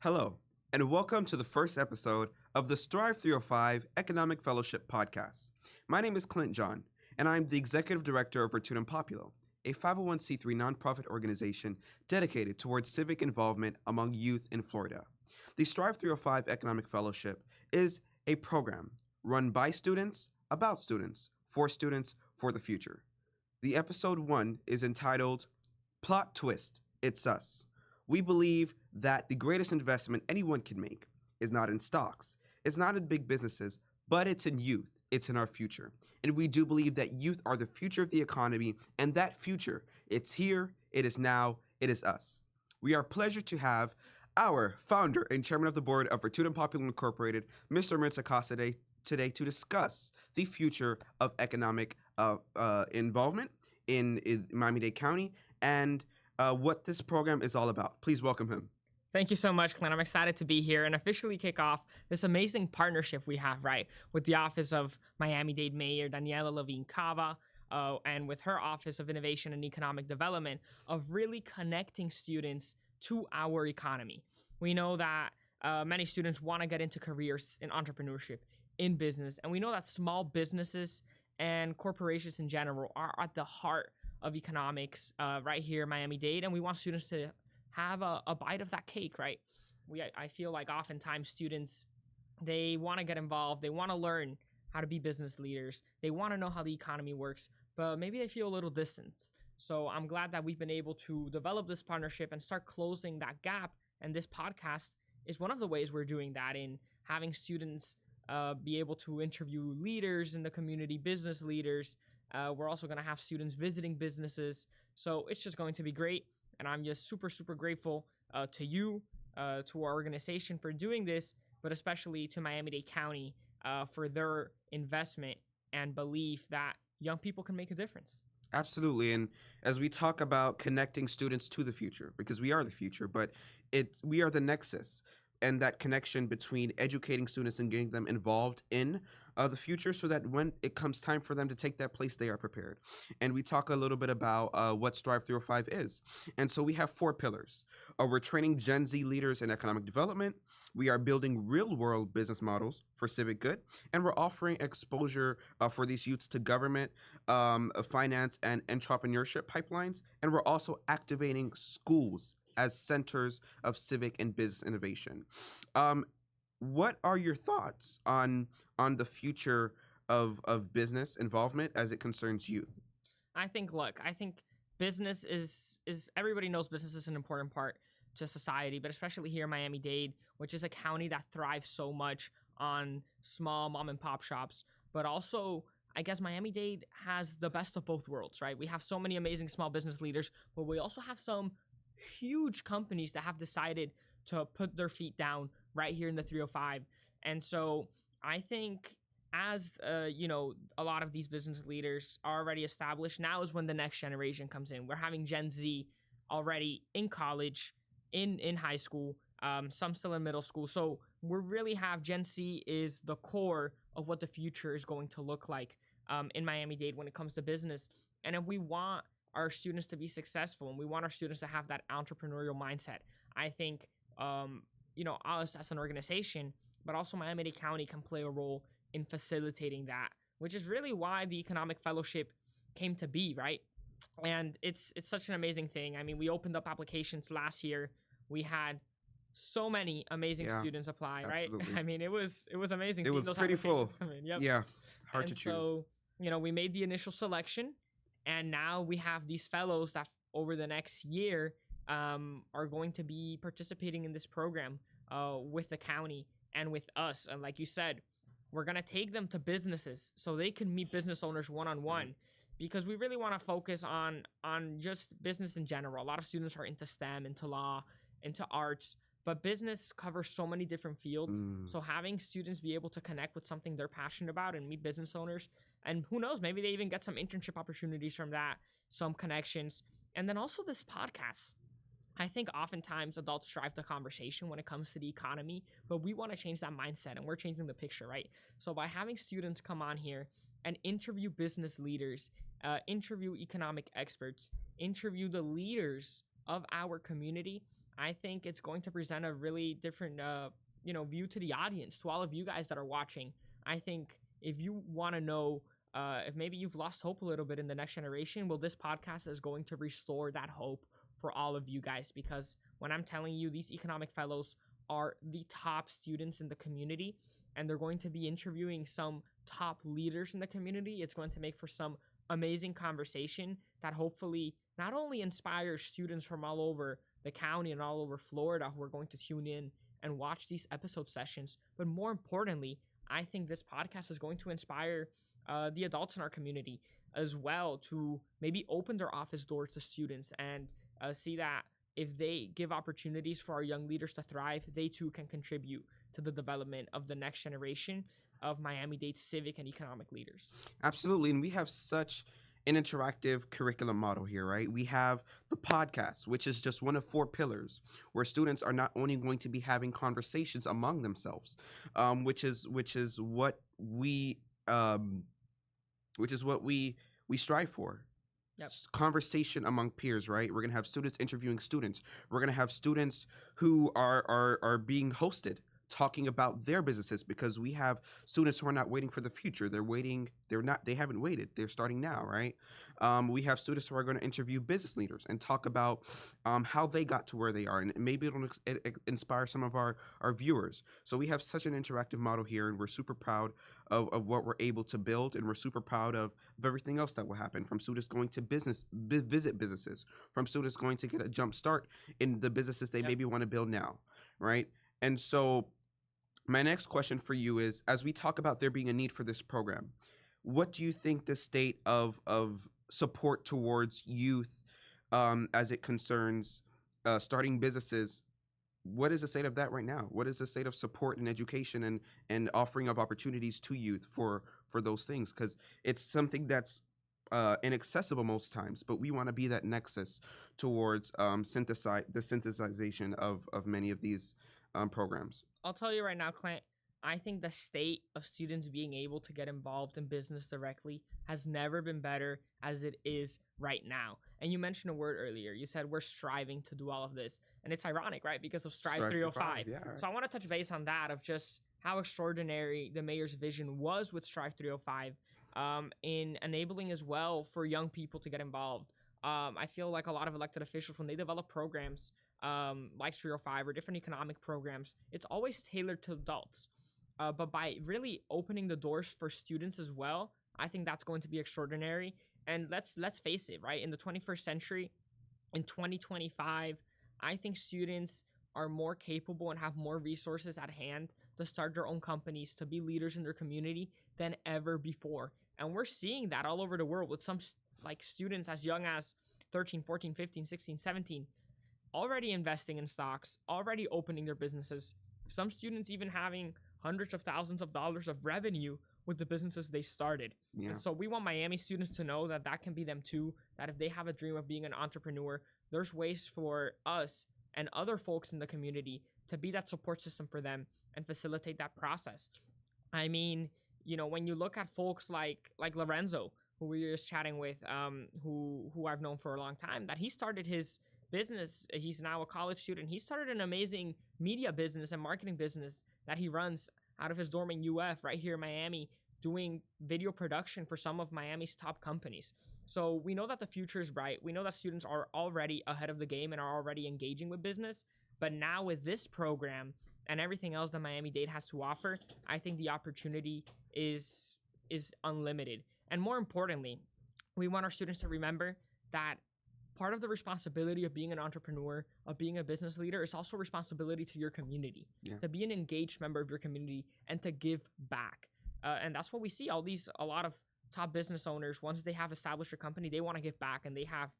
Hello, and welcome to the first episode of the Strive305 Economic Fellowship podcast. My name is Clint John, and I'm the Executive Director of Virtutem Populo, a 501c3 nonprofit organization dedicated towards civic involvement among youth in Florida. The Strive305 Economic Fellowship is a program run by students, about students, for the future. The episode 1 is entitled Plot Twist, It's Us. We believe that the greatest investment anyone can make is not in stocks, it's not in big businesses, but it's in youth. It's in our future. And we do believe that youth are the future of the economy, and that future, it's here, it is now, it is us. We are pleased to have our founder and chairman of the board of Virtutem Populo Incorporated, Mr. Maurits Acosta, today to discuss the future of economic involvement in Miami-Dade County and what this program is all about. Please welcome him. Thank you so much, Clint. I'm excited to be here and officially kick off this amazing partnership we have, right, with the Office of Miami-Dade Mayor Daniela Levine Cava and with her Office of Innovation and Economic Development of really connecting students to our economy. We know that many students want to get into careers in entrepreneurship, in business, and we know that small businesses and corporations in general are at the heart of economics right here in Miami-Dade, and we want students to have a bite of that cake, right? I feel like oftentimes students, they want to get involved, they want to learn how to be business leaders, they want to know how the economy works, but maybe they feel a little distant. So I'm glad that we've been able to develop this partnership and start closing that gap, and this podcast is one of the ways we're doing that, in having students be able to interview leaders in the community, business leaders. We're also going to have students visiting businesses, so it's just going to be great. And I'm just super, super grateful to you, to our organization for doing this, but especially to Miami-Dade County for their investment and belief that young people can make a difference. Absolutely. And as we talk about connecting students to the future, because we are the future, but we are the nexus and that connection between educating students and getting them involved in the future so that when it comes time for them to take that place, they are prepared. And we talk a little bit about what Strive305 is. And so we have 4 pillars. We're training Gen Z leaders in economic development. We are building real-world business models for civic good. And we're offering exposure for these youths to government, finance, and entrepreneurship pipelines. And we're also activating schools as centers of civic and business innovation. What are your thoughts on the future of business involvement as it concerns youth? I think business is everybody knows business is an important part to society, but especially here in Miami-Dade, which is a county that thrives so much on small mom and pop shops, but also I guess Miami-Dade has the best of both worlds, right? We have so many amazing small business leaders, but we also have some huge companies that have decided to put their feet down right here in the 305. And so I think as a lot of these business leaders are already established, now is when the next generation comes in. We're having Gen Z already in college, in high school, some still in middle school. So we really have Gen Z is the core of what the future is going to look like in Miami-Dade when it comes to business. And if we want our students to be successful and we want our students to have that entrepreneurial mindset, I think us as an organization, but also Miami-Dade County can play a role in facilitating that, which is really why the Economic Fellowship came to be, right? And it's such an amazing thing. I mean, we opened up applications last year. We had so many amazing students apply, Absolutely. right? I mean, it was amazing. It was pretty full. Yep. Yeah, hard And to choose. so, we made the initial selection, and now we have these fellows that over the next year are going to be participating in this program with the county and with us. And like you said, we're going to take them to businesses so they can meet business owners one-on-one, because we really want to focus on just business in general. A lot of students are into STEM, into law, into arts, but business covers so many different fields. So having students be able to connect with something they're passionate about and meet business owners, and who knows, maybe they even get some internship opportunities from that, some connections. And then also this podcast. I think oftentimes adults drive the conversation when it comes to the economy, but we want to change that mindset, and we're changing the picture, right? So by having students come on here and interview business leaders, interview economic experts, interview the leaders of our community, I think it's going to present a really different, view to the audience, to all of you guys that are watching. I think if you want to know, if maybe you've lost hope a little bit in the next generation, well, this podcast is going to restore that hope for all of you guys. Because when I'm telling you, these economic fellows are the top students in the community, and they're going to be interviewing some top leaders in the community. It's going to make for some amazing conversation that hopefully not only inspires students from all over the county and all over Florida who are going to tune in and watch these episode sessions, but more importantly, I think this podcast is going to inspire the adults in our community as well to maybe open their office doors to students and see that if they give opportunities for our young leaders to thrive, they too can contribute to the development of the next generation of Miami-Dade civic and economic leaders. Absolutely. And we have such an interactive curriculum model here, right? We have the podcast, which is just one of 4 pillars, where students are not only going to be having conversations among themselves, which is what we strive for. Yep. Conversation among peers, right? We're gonna have students interviewing students. We're gonna have students who are being hosted, talking about their businesses, because we have students who are not waiting for the future. They haven't waited. They're starting now, right? We have students who are going to interview business leaders and talk about how they got to where they are, and maybe it'll inspire some of our viewers. So we have such an interactive model here, and we're super proud of what we're able to build, and we're super proud of everything else that will happen, from students going to visit businesses, from students going to get a jump start in the businesses they maybe want to build now, right? And so my next question for you is, as we talk about there being a need for this program, what do you think the state of support towards youth as it concerns starting businesses, what is the state of that right now? What is the state of support and education and offering of opportunities to youth for those things? Because it's something that's inaccessible most times, but we want to be that nexus towards the synthesization of many of these programs. I'll tell you right now, Clint, I think the state of students being able to get involved in business directly has never been better as it is right now. And you mentioned a word earlier. You said we're striving to do all of this. And it's ironic, right? Because of Strive305. Yeah, right. So I want to touch base on that, of just how extraordinary the mayor's vision was with Strive305 in enabling as well for young people to get involved. I feel like a lot of elected officials, when they develop programs like 305 or different economic programs, it's always tailored to adults. But by really opening the doors for students as well, I think that's going to be extraordinary. And let's face it, right? In the 21st century, in 2025, I think students are more capable and have more resources at hand to start their own companies, to be leaders in their community than ever before. And we're seeing that all over the world with some like students as young as 13, 14, 15, 16, 17 already investing in stocks, already opening their businesses. Some students even having hundreds of thousands of dollars of revenue with the businesses they started. Yeah. And so we want Miami students to know that that can be them too, that if they have a dream of being an entrepreneur, there's ways for us and other folks in the community to be that support system for them and facilitate that process. I mean, when you look at folks like Lorenzo, who we were just chatting with, who I've known for a long time, that he started his business. He's now a college student. He started an amazing media business and marketing business that he runs out of his dorm in UF right here in Miami, doing video production for some of Miami's top companies. So we know that the future is bright. We know that students are already ahead of the game and are already engaging with business. But now with this program and everything else that Miami-Dade has to offer, I think the opportunity is unlimited. And more importantly, we want our students to remember that part of the responsibility of being an entrepreneur, of being a business leader, is also responsibility to your community, to be an engaged member of your community and to give back. And that's what we see. A lot of top business owners, once they have established a company, they want to give back, and they have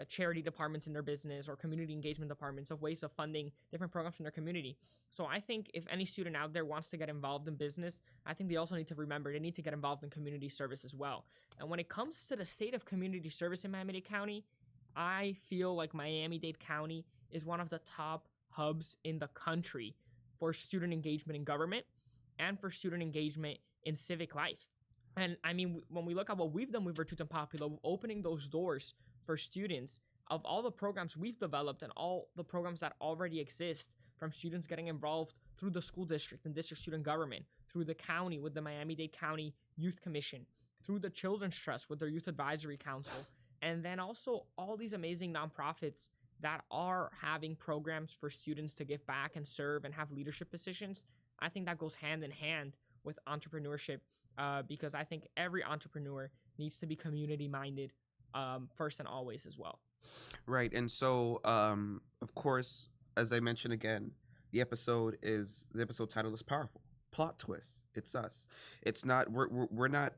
charity departments in their business or community engagement departments of ways of funding different programs in their community. So I think if any student out there wants to get involved in business, I think they also need to remember they need to get involved in community service as well. And when it comes to the state of community service in Miami-Dade County, I feel like Miami-Dade County is one of the top hubs in the country for student engagement in government and for student engagement in civic life. And I mean, when we look at what we've done with Virtutem Populo, opening those doors for students, of all the programs we've developed and all the programs that already exist, from students getting involved through the school district and district student government, through the county with the Miami-Dade County Youth Commission, through the Children's Trust with their Youth Advisory Council, and then also all these amazing nonprofits that are having programs for students to give back and serve and have leadership positions. I think that goes hand in hand with entrepreneurship, because I think every entrepreneur needs to be community minded, first and always as well. Right. And so, of course, as I mentioned again, the episode title is powerful. Plot twist. It's us. It's not. We're not.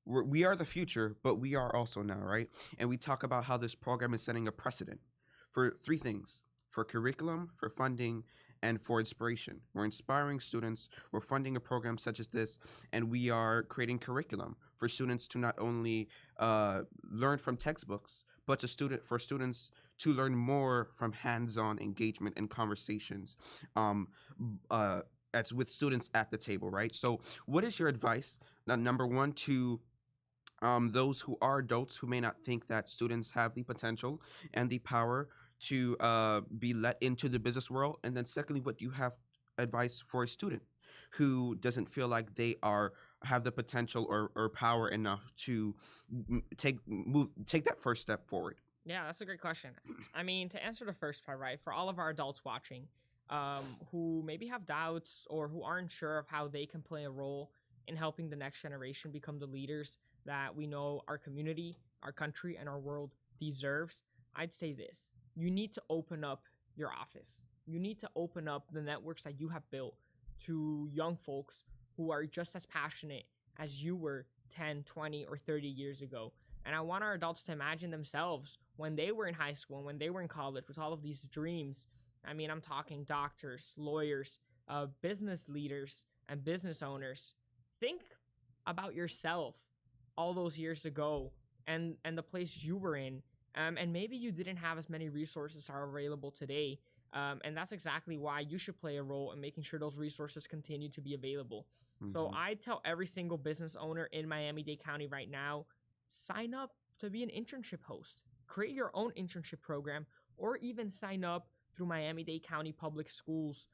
We are the future, but we are also now, right? And we talk about how this program is setting a precedent for three things: for curriculum, for funding, and for inspiration. We're inspiring students, we're funding a program such as this, and we are creating curriculum for students to not only learn from textbooks, but for students to learn more from hands-on engagement and conversations with students at the table, right? So what is your advice, number one, to those who are adults who may not think that students have the potential and the power to be let into the business world? And then secondly, what do you have advice for a student who doesn't feel like they have the potential or power enough to take that first step forward? Yeah, that's a great question. I mean, to answer the first part, right, for all of our adults watching, who maybe have doubts or who aren't sure of how they can play a role in helping the next generation become the leaders that we know our community, our country, and our world deserves, I'd say this: you need to open up your office. You need to open up the networks that you have built to young folks who are just as passionate as you were 10, 20, or 30 years ago. And I want our adults to imagine themselves when they were in high school and when they were in college with all of these dreams. I mean, I'm talking doctors, lawyers, business leaders, and business owners. Think about yourself all those years ago and the place you were in. And maybe you didn't have as many resources are available today. And that's exactly why you should play a role in making sure those resources continue to be available. Mm-hmm. So I tell every single business owner in Miami-Dade County right now, sign up to be an internship host. Create your own internship program, or even sign up through Miami-Dade County Public Schools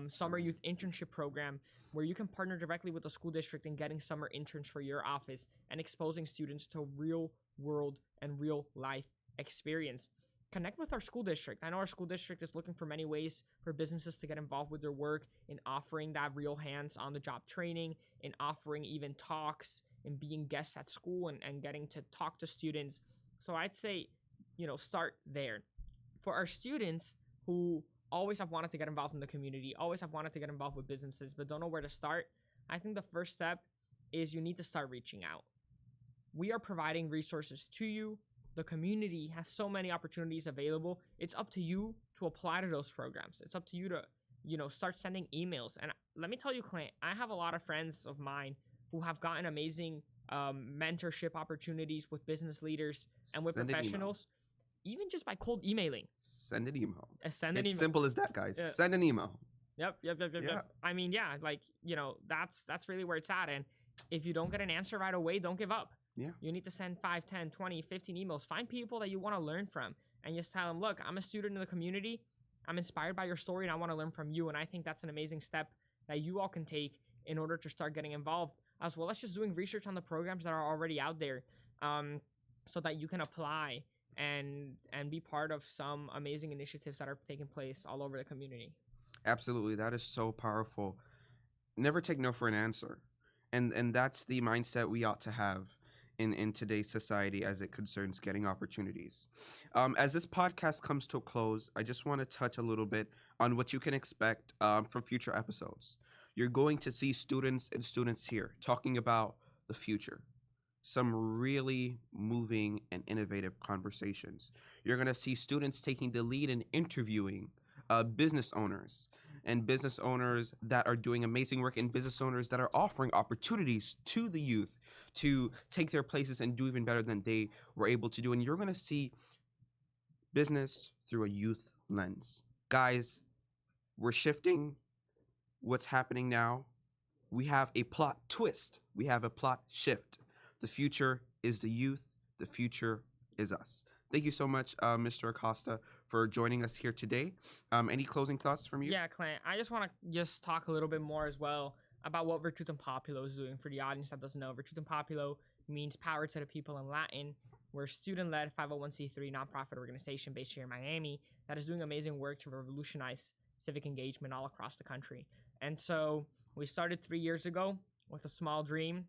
summer youth internship program, where you can partner directly with the school district in getting summer interns for your office and exposing students to real world and real life experience. Connect with our school district. I know our school district is looking for many ways for businesses to get involved with their work, in offering that real hands on the job training, in offering even talks, and being guests at school and getting to talk to students. So I'd say, start there. For our students who always have wanted to get involved in the community, always have wanted to get involved with businesses, but don't know where to start, I think the first step is you need to start reaching out. We are providing resources to you. The community has so many opportunities available. It's up to you to apply to those programs. It's up to you to, start sending emails. And let me tell you, Clint, I have a lot of friends of mine who have gotten amazing mentorship opportunities with business leaders and with professionals, even just by cold emailing. Send an email. It's simple as that, guys. Send an email. Yep. I mean, yeah, that's really where it's at. And if you don't get an answer right away, don't give up. Yeah. You need to send 5, 10, 20, 15 emails. Find people that you want to learn from and just tell them, look, I'm a student in the community. I'm inspired by your story and I want to learn from you. And I think that's an amazing step that you all can take in order to start getting involved, as well as just doing research on the programs that are already out there, so that you can apply and be part of some amazing initiatives that are taking place all over the community. Absolutely. That is so powerful. Never take no for an answer. And that's the mindset we ought to have in today's society as it concerns getting opportunities. As this podcast comes to a close, I just want to touch a little bit on what you can expect from future episodes. You're going to see students here talking about the future. Some really moving and innovative conversations. You're going to see students taking the lead in interviewing business owners that are doing amazing work, and business owners that are offering opportunities to the youth to take their places and do even better than they were able to do. And you're going to see business through a youth lens. Guys, we're shifting what's happening now. We have a plot twist. We have a plot shift. The future is the youth. The future is us. Thank you so much, Mr. Acosta, for joining us here today. Any closing thoughts from you? Yeah, Clint, I just want to just talk a little bit more as well about what Virtutem Populo is doing for the audience that doesn't know. Virtutem Populo means power to the people in Latin. We're a student-led 501c3 nonprofit organization based here in Miami that is doing amazing work to revolutionize civic engagement all across the country. And so we started 3 years ago with a small dream,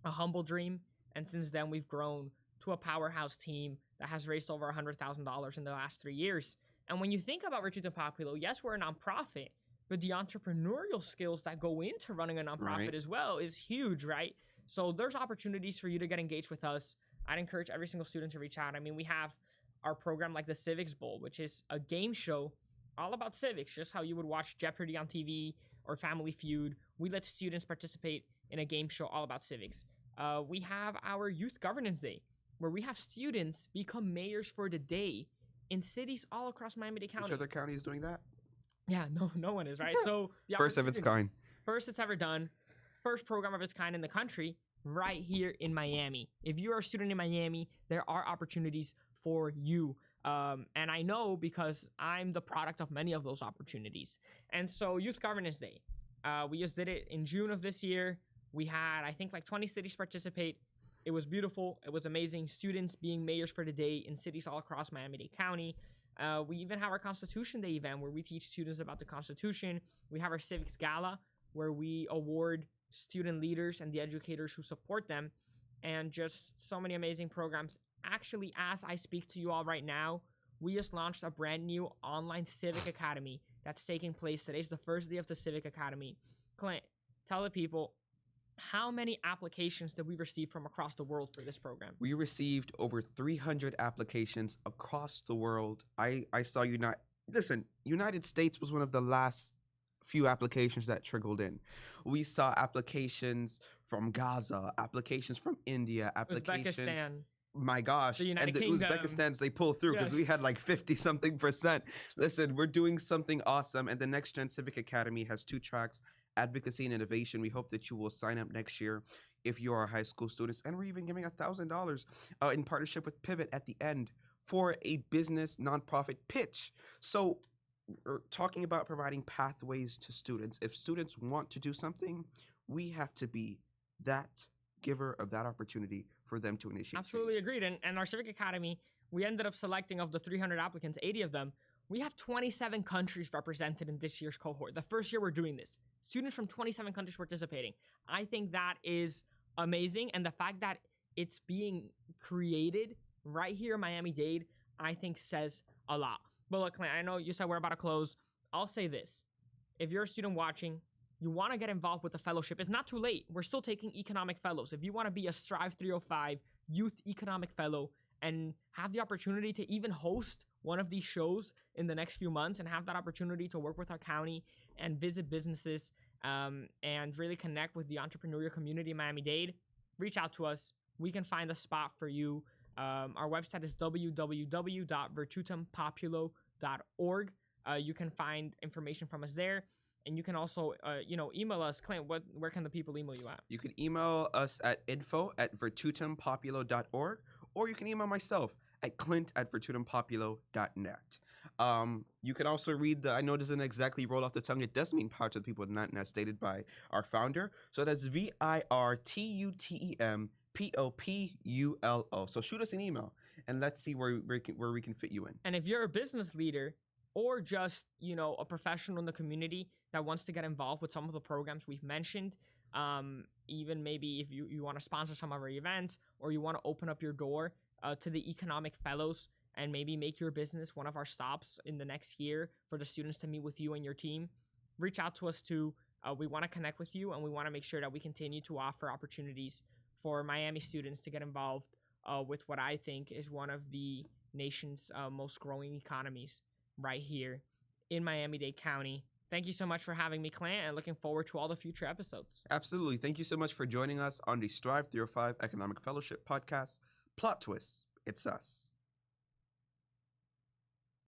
a humble dream, and since then we've grown to a powerhouse team that has raised over $100,000 in the last 3 years. And when you think about Virtutem Populo, yes, we're a nonprofit, but the entrepreneurial skills that go into running a nonprofit as well is huge, right? So there's opportunities for you to get engaged with us. I'd encourage every single student to reach out. I mean, we have our program like the Civics Bowl, which is a game show all about civics, just how you would watch Jeopardy on TV or Family Feud. We let students participate in a game show all about civics. We have our Youth Governance Day, where we have students become mayors for the day in cities all across Miami-Dade County. Which other county is doing that? Yeah, no one is, right? So first of its kind. First it's ever done. First program of its kind in the country, right here in Miami. If you are a student in Miami, there are opportunities for you. And I know because I'm the product of many of those opportunities. And so Youth Governance Day, we just did it in June of this year. We had, I think, like 20 cities participate. It was beautiful. It was amazing. Students being mayors for the day in cities all across Miami-Dade County. We even have our Constitution Day event where we teach students about the Constitution. We have our Civics Gala where we award student leaders and the educators who support them, and just so many amazing programs. Actually, as I speak to you all right now, we just launched a brand new online Civic Academy that's taking place. Today's the first day of the Civic Academy. Clint, tell the people, how many applications did we receive from across the world for this program? We received over 300 applications across the world. I saw United States was one of the last few applications that trickled in. We saw applications from Gaza, applications from India, applications. Uzbekistan. My gosh. The United and the Kingdom. Uzbekistans, they pull through because we had like 50-something%. Listen, we're doing something awesome. And the Next Gen Civic Academy has 2 tracks, advocacy and innovation. We hope that you will sign up next year if you are high school students. And we're even giving $1,000 in partnership with Pivot at the end for a business nonprofit pitch. So we're talking about providing pathways to students. If students want to do something, we have to be that giver of that opportunity for them to initiate. Absolutely change. agreed. And our Civic Academy, we ended up selecting of the 300 applicants, 80 of them. We have 27 countries represented in this year's cohort. The first year we're doing this. Students from 27 countries participating. I think that is amazing. And the fact that it's being created right here in Miami-Dade, I think says a lot. But look, Clint, I know you said we're about to close. I'll say this. If you're a student watching, you want to get involved with the fellowship, it's not too late. We're still taking economic fellows. If you want to be a Strive305 Youth Economic Fellow and have the opportunity to even host one of these shows in the next few months and have that opportunity to work with our county and visit businesses and really connect with the entrepreneurial community in Miami-Dade, reach out to us. We can find a spot for you. Our website is www.virtutempopulo.org. You can find information from us there. And you can also, email us. Clint, where can the people email you at? You can email us at info@virtutempopulo.org, or you can email myself at clint@virtutempopulo.net. You can also read I know it doesn't exactly roll off the tongue. It does mean power to the people, not as stated by our founder. So that's VIRTUTEMPOPULO. So shoot us an email and let's see where we can fit you in. And if you're a business leader or just, a professional in the community that wants to get involved with some of the programs we've mentioned, even maybe if you want to sponsor some of our events or you want to open up your door to the Economic Fellows and maybe make your business one of our stops in the next year for the students to meet with you and your team, reach out to us too. We want to connect with you and we want to make sure that we continue to offer opportunities for Miami students to get involved with what I think is one of the nation's most growing economies right here in Miami-Dade County. Thank you so much for having me, Clint, and looking forward to all the future episodes. Absolutely. Thank you so much for joining us on the Strive305 Economic Fellowship podcast. Plot twist, it's us.